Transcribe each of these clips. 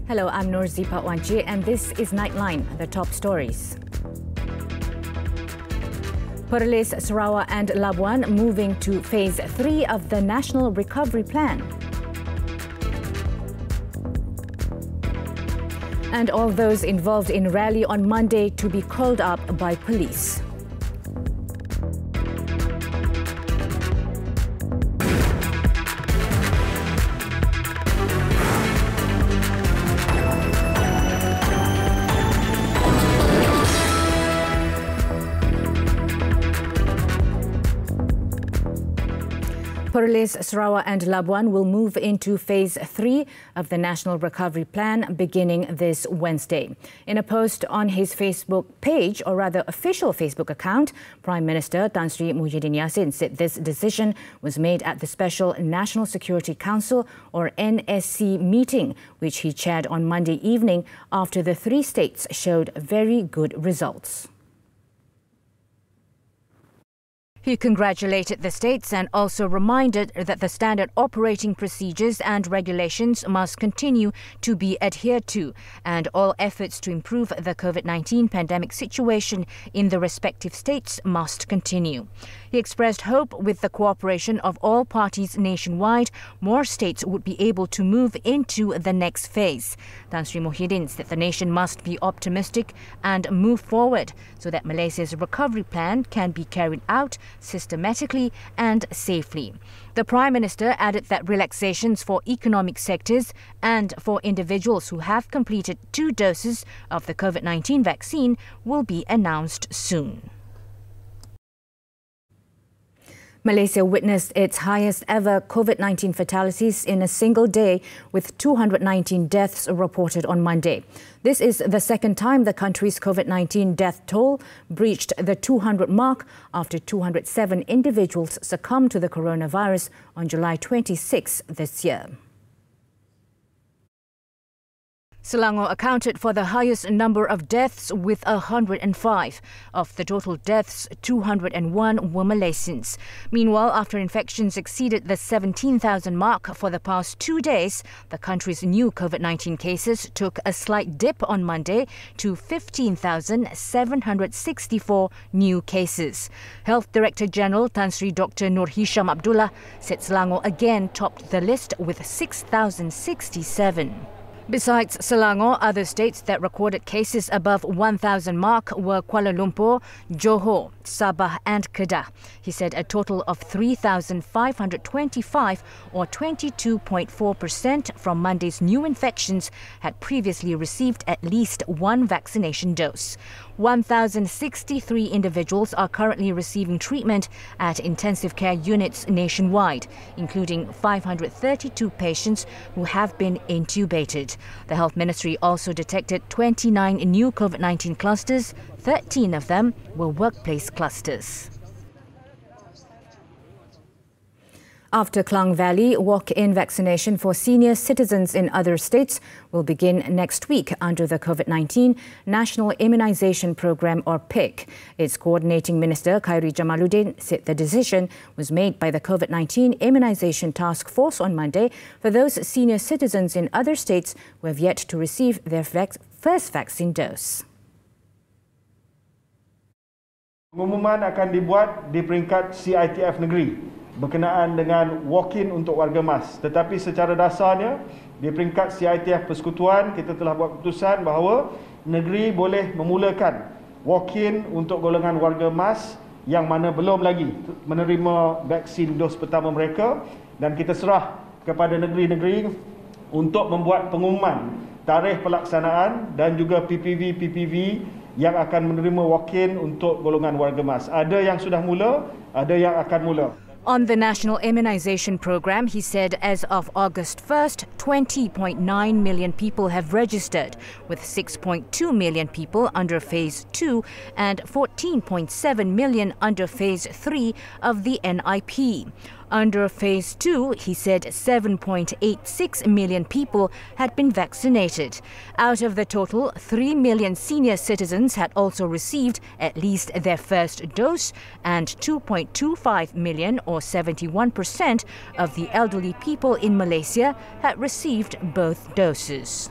Hello, I'm Norzie and this is Nightline, the top stories. Perlis, Sarawak and Labuan moving to Phase 3 of the National Recovery Plan. And all those involved in rally on Monday to be called up by police. Perlis, Sarawak and Labuan will move into Phase 3 of the National Recovery Plan beginning this Wednesday. In a post on his Facebook page, or rather official Facebook account, Prime Minister Tan Sri Muhyiddin Yassin said this decision was made at the Special National Security Council or NSC meeting, which he chaired on Monday evening after the three states showed very good results. He congratulated the states and also reminded that the standard operating procedures and regulations must continue to be adhered to, and all efforts to improve the COVID-19 pandemic situation in the respective states must continue. He expressed hope with the cooperation of all parties nationwide, more states would be able to move into the next phase. Tan Sri Muhyiddin said the nation must be optimistic and move forward so that Malaysia's recovery plan can be carried out systematically and safely. The Prime Minister added that relaxations for economic sectors and for individuals who have completed 2 doses of the COVID-19 vaccine will be announced soon. Malaysia witnessed its highest ever COVID-19 fatalities in a single day, with 219 deaths reported on Monday. This is the second time the country's COVID-19 death toll breached the 200 mark after 207 individuals succumbed to the coronavirus on July 26 this year. Selangor accounted for the highest number of deaths with 105. Of the total deaths, 201 were Malaysians. Meanwhile, after infections exceeded the 17,000 mark for the past 2 days, the country's new COVID-19 cases took a slight dip on Monday to 15,764 new cases. Health Director General Tan Sri Dr. Nur Hisham Abdullah said Selangor again topped the list with 6,067. Besides Selangor, other states that recorded cases above 1,000 mark were Kuala Lumpur, Johor, Sabah and Kedah. He said a total of 3,525 or 22.4% from Monday's new infections had previously received at least 1 vaccination dose. 1,063 individuals are currently receiving treatment at intensive care units nationwide, including 532 patients who have been intubated. The Health Ministry also detected 29 new COVID-19 clusters. 13 of them were workplace clusters. After Klang Valley, walk-in vaccination for senior citizens in other states will begin next week under the COVID-19 National Immunisation Programme or PIC. Its coordinating minister, Khairi Jamaluddin, said the decision was made by the COVID-19 Immunisation Task Force on Monday for those senior citizens in other states who have yet to receive their first vaccine dose. Pengumuman akan dibuat di peringkat CITF negeri berkenaan dengan walk-in untuk warga MAS. Tetapi secara dasarnya, di peringkat CITF Persekutuan, kita telah buat keputusan bahawa negeri boleh memulakan walk-in untuk golongan warga MAS yang mana belum lagi menerima vaksin dos pertama mereka, dan kita serah kepada negeri-negeri untuk membuat pengumuman tarikh pelaksanaan dan juga PPV yang akan menerima walk-in untuk golongan warga MAS. Ada yang sudah mula, ada yang akan mula. On the National Immunisation Programme, he said as of August 1st, 20.9 million people have registered, with 6.2 million people under Phase 2 and 14.7 million under Phase 3 of the NIP. Under Phase 2, he said 7.86 million people had been vaccinated. Out of the total, 3 million senior citizens had also received at least their first dose, and 2.25 million, or 71% of the elderly people in Malaysia, had received both doses.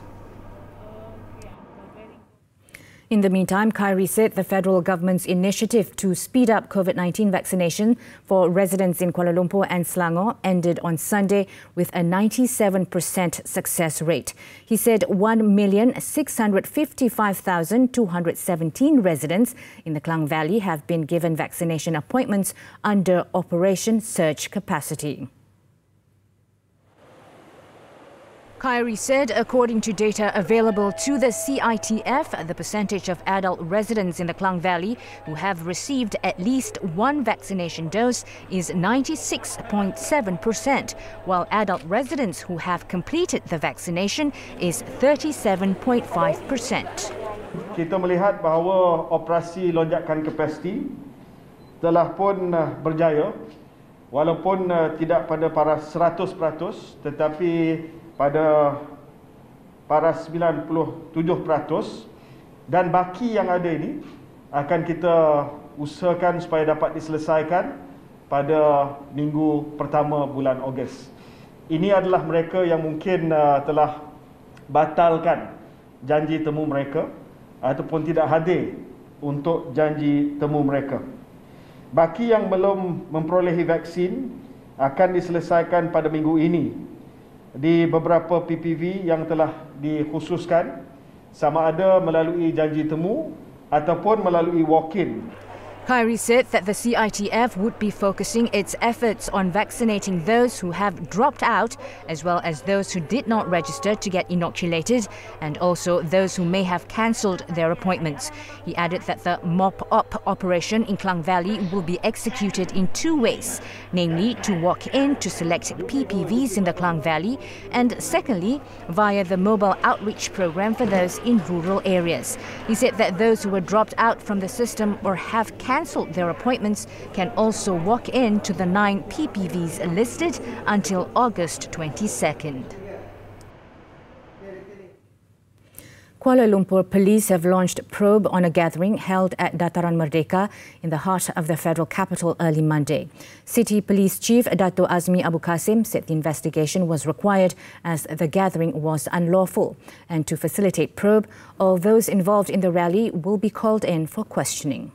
In the meantime, Khairi said the federal government's initiative to speed up COVID-19 vaccination for residents in Kuala Lumpur and Selangor ended on Sunday with a 97% success rate. He said 1,655,217 residents in the Klang Valley have been given vaccination appointments under Operation Surge Capacity. Khairi said, according to data available to the CITF, the percentage of adult residents in the Klang Valley who have received at least one vaccination dose is 96.7%, while adult residents who have completed the vaccination is 37.5%. Kita melihat bahawa operasi lonjakan kapasiti telah pun berjaya, walaupun tidak pada paras 100%, tetapi pada paras 97%, dan baki yang ada ini akan kita usahakan supaya dapat diselesaikan pada minggu pertama bulan Ogos. Ini adalah mereka yang mungkin telah batalkan janji temu mereka ataupun tidak hadir untuk janji temu mereka. Baki yang belum memperolehi vaksin akan diselesaikan pada minggu ini di beberapa PPV yang telah dikhususkan, sama ada melalui janji temu ataupun melalui walk-in. Khairi said that the CITF would be focusing its efforts on vaccinating those who have dropped out, as well as those who did not register to get inoculated, and also those who may have cancelled their appointments. He added that the mop-up operation in Klang Valley will be executed in two ways, namely to walk in to select PPVs in the Klang Valley, and secondly, via the mobile outreach program for those in rural areas. He said that those who were dropped out from the system or have cancelled their appointments can also walk in to the 9 PPVs listed until August 22nd. Kuala Lumpur Police have launched a probe on a gathering held at Dataran Merdeka in the heart of the federal capital early Monday. City Police Chief Dato' Azmi Abu Kasim said the investigation was required as the gathering was unlawful. And to facilitate probe, all those involved in the rally will be called in for questioning.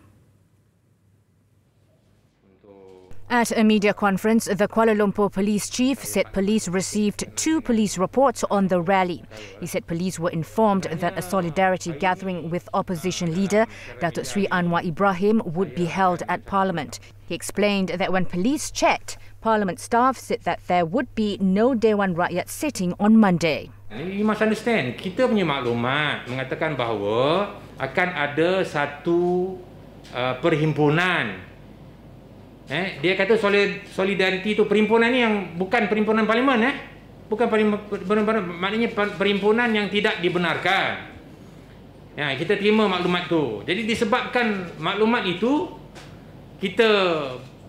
At a media conference, the Kuala Lumpur Police Chief said police received 2 police reports on the rally. He said police were informed that a solidarity gathering with opposition leader Datuk Sri Anwar Ibrahim would be held at Parliament. He explained that when police checked, Parliament staff said that there would be no Dewan Rakyat sitting on Monday. You must understand, kita punya maklumat mengatakan bahawa akan ada satu perhimpunan. Dia kata solidariti itu perhimpunan ni yang bukan perhimpunan parlimen, bukan perhimpunan, maknanya perhimpunan yang tidak dibenarkan. Kita terima maklumat tu. Jadi disebabkan maklumat itu, kita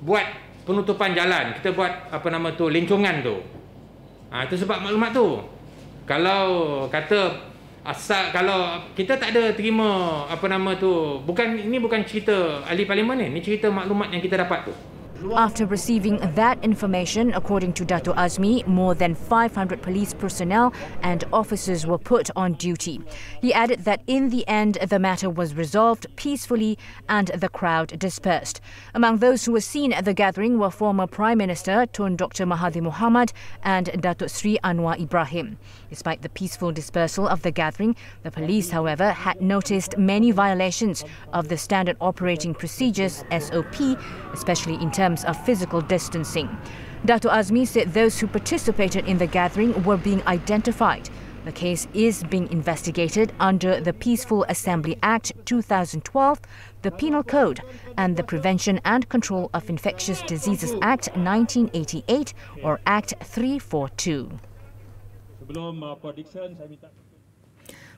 buat penutupan jalan, kita buat lincongan tu. Itu sebab maklumat tu. Kalau kata kalau kita tak ada terima ini bukan cerita ahli parlimen ni cerita maklumat yang kita dapat tu. After receiving that information, according to Dato' Azmi, more than 500 police personnel and officers were put on duty. He added that in the end, the matter was resolved peacefully and the crowd dispersed. Among those who were seen at the gathering were former Prime Minister Tun Dr. Mahathir Mohamad and Datuk Sri Anwar Ibrahim. Despite the peaceful dispersal of the gathering, the police, however, had noticed many violations of the Standard Operating Procedures (SOP), especially in terms of physical distancing. Dato' Azmi said those who participated in the gathering were being identified. The case is being investigated under the Peaceful Assembly Act 2012, the Penal Code, and the Prevention and Control of Infectious Diseases Act 1988, or Act 342.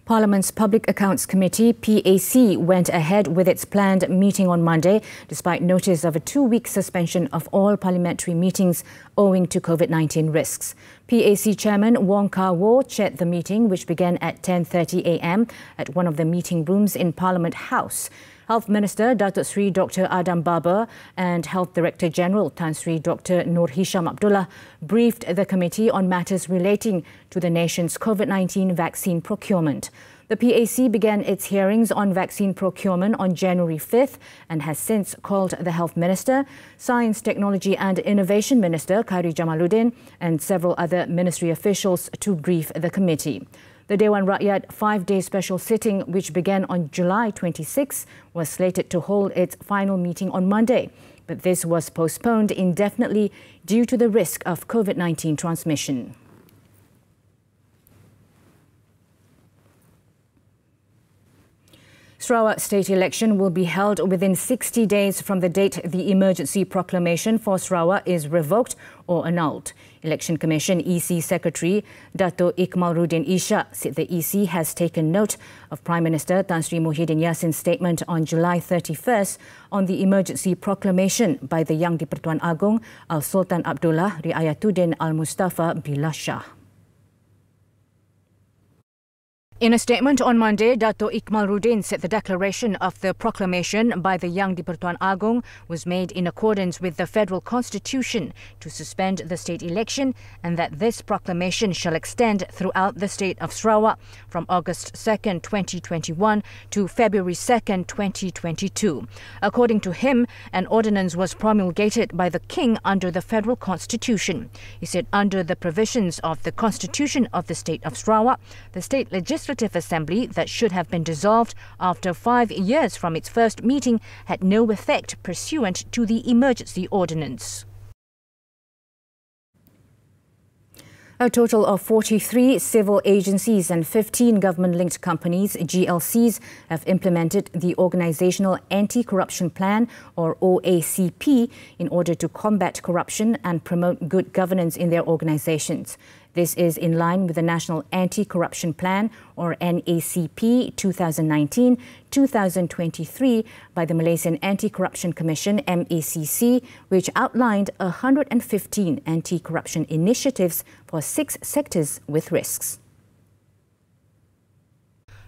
Parliament's Public Accounts Committee, PAC, went ahead with its planned meeting on Monday, despite notice of a 2-week suspension of all parliamentary meetings owing to COVID-19 risks. PAC Chairman Wong Kah-Woh chaired the meeting, which began at 10:30 a.m. at one of the meeting rooms in Parliament House. Health Minister Datuk Sri Dr. Adam Baber and Health Director General Tan Sri Dr. Nur Hisham Abdullah briefed the committee on matters relating to the nation's COVID-19 vaccine procurement. The PAC began its hearings on vaccine procurement on January 5th and has since called the Health Minister, Science, Technology and Innovation Minister Khairi Jamaluddin and several other ministry officials to brief the committee. The Dewan Rakyat 5-day special sitting, which began on July 26, was slated to hold its final meeting on Monday, but this was postponed indefinitely due to the risk of COVID-19 transmission. Sarawak state election will be held within 60 days from the date the emergency proclamation for Sarawak is revoked or annulled. Election Commission EC Secretary Dato' Ikmalruddin Ishak said the EC has taken note of Prime Minister Tan Sri Muhyiddin Yassin's statement on July 31st on the emergency proclamation by the Yang di-Pertuan Agong Al-Sultan Abdullah Riayatuddin Al-Mustafa Billah Shah. In a statement on Monday, Dato' Ikmalruddin said the declaration of the proclamation by the Yang di-Pertuan Agong was made in accordance with the federal constitution to suspend the state election and that this proclamation shall extend throughout the state of Sarawak from August 2nd, 2021 to February 2nd, 2022. According to him, an ordinance was promulgated by the King under the federal constitution. He said under the provisions of the constitution of the state of Sarawak, the state legislative Assembly that should have been dissolved after 5 years from its first meeting had no effect pursuant to the emergency ordinance. A total of 43 civil agencies and 15 government-linked companies, GLCs, have implemented the Organisational Anti-Corruption Plan, or OACP, in order to combat corruption and promote good governance in their organisations. This is in line with the National Anti-Corruption Plan, or NACP 2019-2023 by the Malaysian Anti-Corruption Commission, MACC, which outlined 115 anti-corruption initiatives for 6 sectors with risks.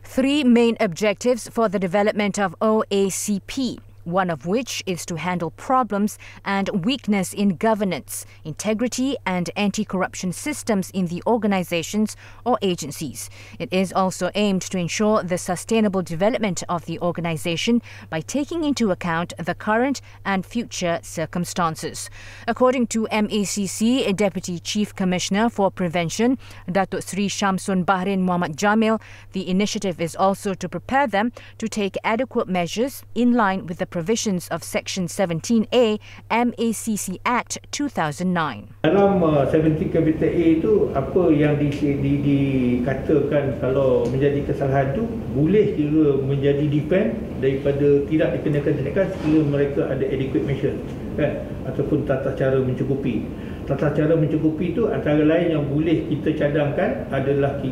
3 main objectives for the development of OACP, one of which is to handle problems and weakness in governance, integrity and anti-corruption systems in the organizations or agencies. It is also aimed to ensure the sustainable development of the organization by taking into account the current and future circumstances. According to MACC Deputy Chief Commissioner for Prevention, Datuk Sri Shamsun Bahrin Muhammad Jamil, the initiative is also to prepare them to take adequate measures in line with the provisions of Section 17A MACC Act 2009. Dalam 17 Capital A itu apa yang dikatakan kalau menjadi kesalahan itu boleh kira menjadi defend daripada tidak dikenakan tindakan sekiranya mereka ada adequate measure, kan, ataupun tata cara mencukupi. Tata cara mencukupi itu antara lain yang boleh kita cadangkan adalah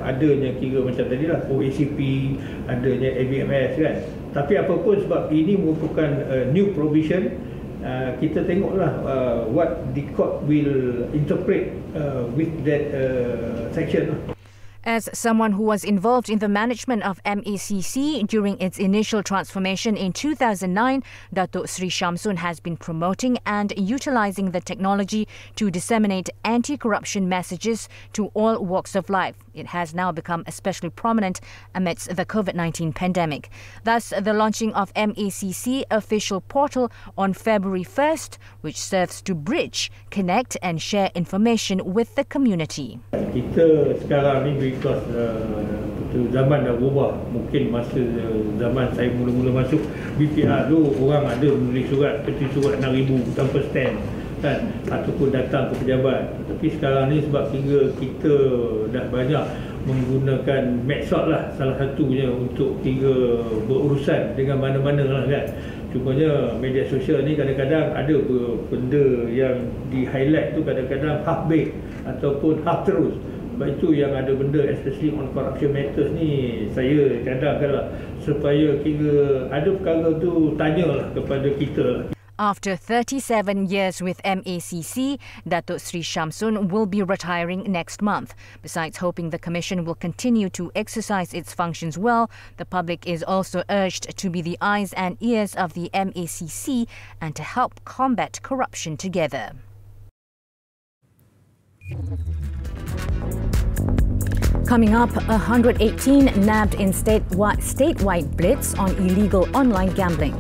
adanya macam tadilah OACP, adanya ABMS, kan. Tapi apapun sebab ini merupakan new provision, kita tengoklah what the court will interpret with that section. As someone who was involved in the management of MACC during its initial transformation in 2009, Datuk Sri Shamsun has been promoting and utilizing the technology to disseminate anti-corruption messages to all walks of life. It has now become especially prominent amidst the COVID-19 pandemic. Thus, the launching of MACC official portal on February 1st, which serves to bridge, connect and share information with the community. Kita sekarang ni because zaman dah berubah. Mungkin masa zaman saya mula-mula masuk BPR tu orang ada menulis surat, peti surat 6,000 tanpa stamp, kan, ataupun datang ke pejabat. Tapi sekarang ni sebab kita dah banyak menggunakan medsos lah salah satunya untuk berurusan dengan mana-mana lah, kan. Cumanya media sosial ni kadang-kadang ada benda yang di-highlight tu kadang-kadang half-baked ataupun half-truth. Sebab itu yang ada benda especially on corruption matters ni saya cadangkanlah supaya ada perkara tu tanyalah kepada kita. After 37 years with MACC, Datuk Sri Shamsun will be retiring next month. Besides hoping the Commission will continue to exercise its functions well, the public is also urged to be the eyes and ears of the MACC and to help combat corruption together. Coming up, 118 nabbed in statewide blitz on illegal online gambling.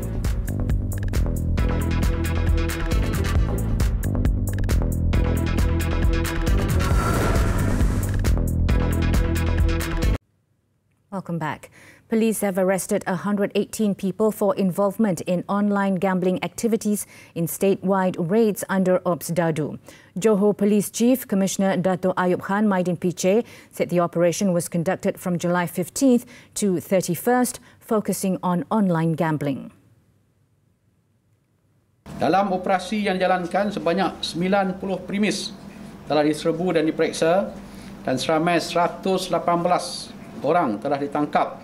Welcome back. Police have arrested 118 people for involvement in online gambling activities in statewide raids under Ops Dadu. Johor Police Chief Commissioner Dato' Ayub Khan Maidin Piche said the operation was conducted from July 15th to 31st, focusing on online gambling. Dalam operasi yang dijalankan, sebanyak 90 premis telah diserbu dan diperiksa dan seramai 118 orang telah ditangkap,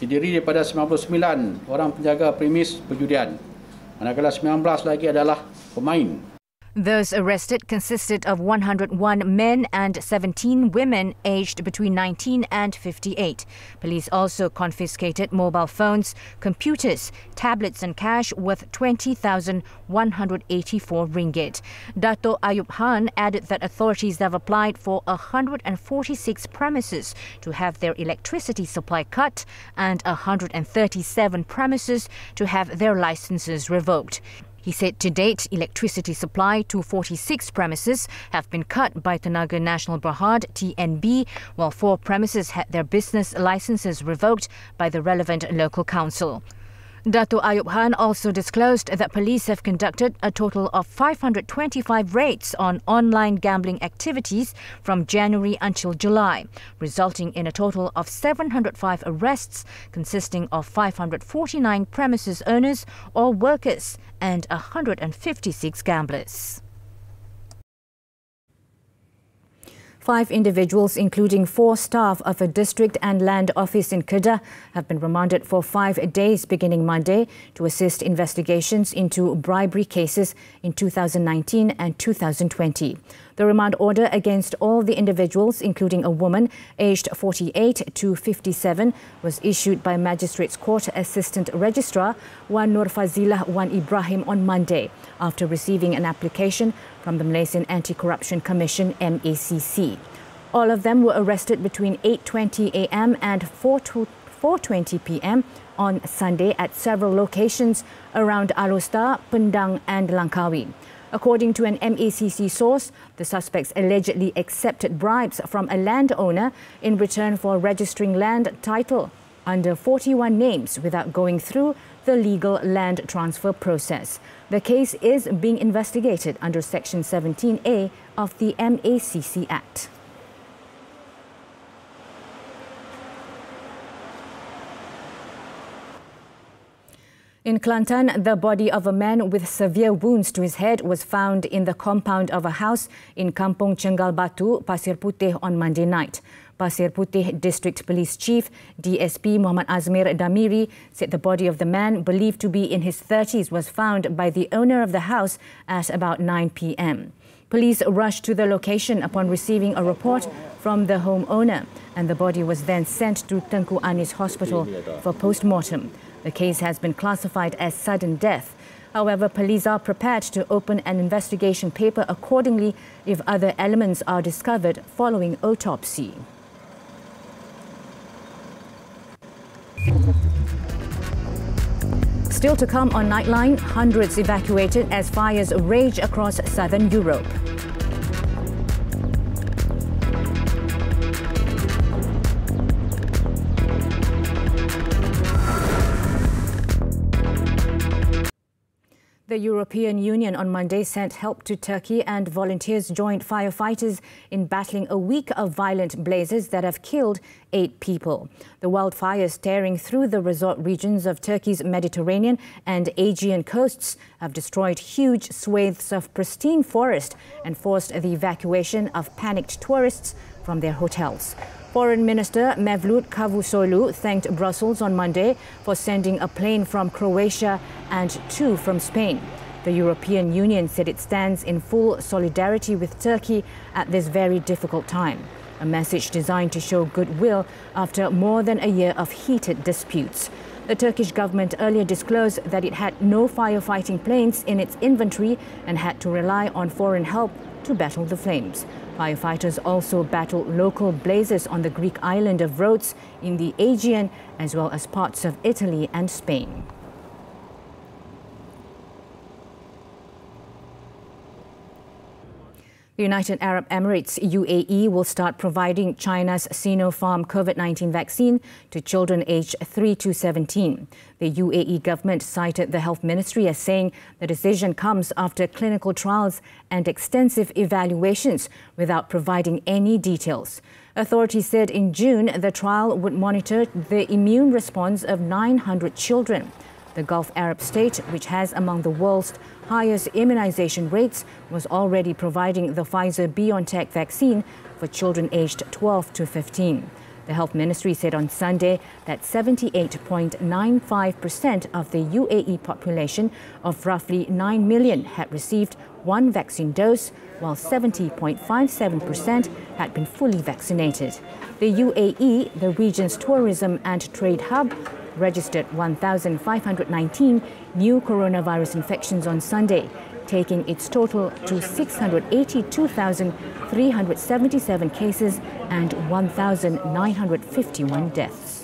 terdiri daripada 99 orang penjaga premis perjudian, manakala 19 lagi adalah pemain. Those arrested consisted of 101 men and 17 women aged between 19 and 58. Police also confiscated mobile phones, computers, tablets and cash worth 20,184 ringgit. Dato' Ayub Khan added that authorities have applied for 146 premises to have their electricity supply cut and 137 premises to have their licenses revoked. He said to date, electricity supply to 46 premises have been cut by Tenaga Nasional Berhad, TNB, while 4 premises had their business licenses revoked by the relevant local council. Dato' Ayub Khan also disclosed that police have conducted a total of 525 raids on online gambling activities from January until July, resulting in a total of 705 arrests consisting of 549 premises owners or workers and 156 gamblers. 5 individuals, including 4 staff of a district and land office in Kedah, have been remanded for 5 days beginning Monday to assist investigations into bribery cases in 2019 and 2020. The remand order against all the individuals, including a woman aged 48 to 57, was issued by Magistrates Court Assistant Registrar Wan Nur Fazilah Wan Ibrahim on Monday, after receiving an application from the Malaysian Anti-Corruption Commission (MACC). All of them were arrested between 8:20 a.m. and 4:20 p.m. on Sunday at several locations around Alor, Pendang and Langkawi. According to an MACC source, the suspects allegedly accepted bribes from a landowner in return for registering land title under 41 names without going through the legal land transfer process. The case is being investigated under Section 17A of the MACC Act. In Kelantan, the body of a man with severe wounds to his head was found in the compound of a house in Kampung Cenggal Batu, Pasir Putih on Monday night. Pasir Putih District Police Chief DSP Muhammad Azmir Damiri said the body of the man, believed to be in his 30s, was found by the owner of the house at about 9 p.m. Police rushed to the location upon receiving a report from the homeowner, and the body was then sent to Tengku Anis Hospital for post-mortem. The case has been classified as sudden death. However, police are prepared to open an investigation paper accordingly if other elements are discovered following autopsy. Still to come on Nightline, hundreds evacuated as fires rage across southern Europe. The European Union on Monday sent help to Turkey, and volunteers joined firefighters in battling a week of violent blazes that have killed 8 people. The wildfires tearing through the resort regions of Turkey's Mediterranean and Aegean coasts have destroyed huge swathes of pristine forest and forced the evacuation of panicked tourists from their hotels. Foreign Minister Mevlut Cavusoglu thanked Brussels on Monday for sending a plane from Croatia and 2 from Spain. The European Union said it stands in full solidarity with Turkey at this very difficult time, a message designed to show goodwill after more than a year of heated disputes. The Turkish government earlier disclosed that it had no firefighting planes in its inventory and had to rely on foreign help to battle the flames. Firefighters also battled local blazes on the Greek island of Rhodes in the Aegean, as well as parts of Italy and Spain. The United Arab Emirates, UAE, will start providing China's Sinopharm COVID-19 vaccine to children aged 3 to 17. The UAE government cited the Health Ministry as saying the decision comes after clinical trials and extensive evaluations without providing any details. Authorities said in June the trial would monitor the immune response of 900 children. The Gulf Arab state, which has among the world's highest immunization rates, was already providing the Pfizer-BioNTech vaccine for children aged 12 to 15. The Health Ministry said on Sunday that 78.95% of the UAE population of roughly 9 million had received one vaccine dose, while 70.57% had been fully vaccinated. The UAE, the region's tourism and trade hub, registered 1,519 new coronavirus infections on Sunday, taking its total to 682,377 cases and 1,951 deaths.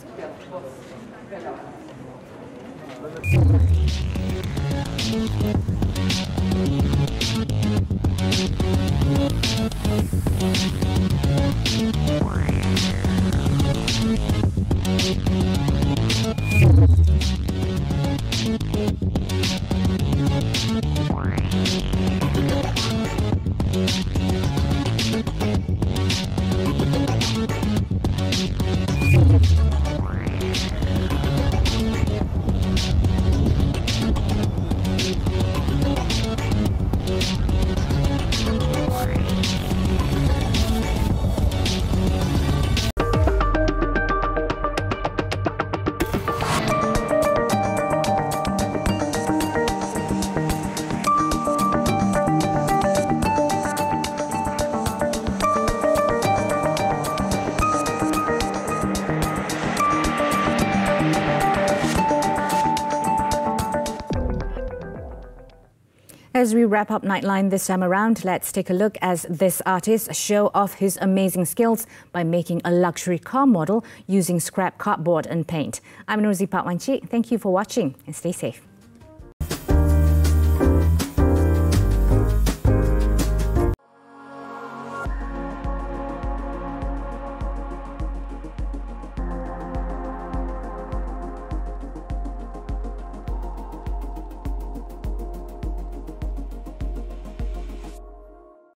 As we wrap up Nightline this time around, let's take a look as this artist show off his amazing skills by making a luxury car model using scrap cardboard and paint. I'm Norzie. Thank you for watching and stay safe.